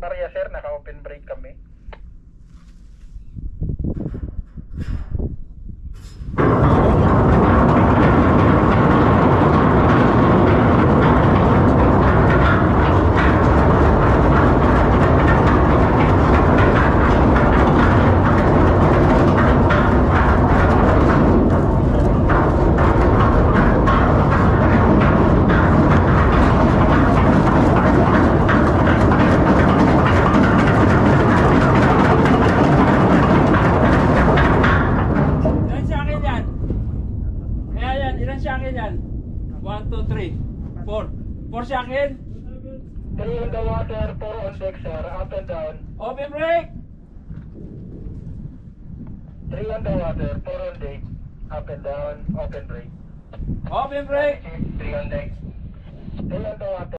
Maria sir, naka-open brake kami. One, two, three, four. Four sa akin. 3 on the water, 4 on deck sir, up and down. Open brake. 3 on the water, 4 on deck, up and down, open brake. Open brake. 3 on deck. 3 on the water.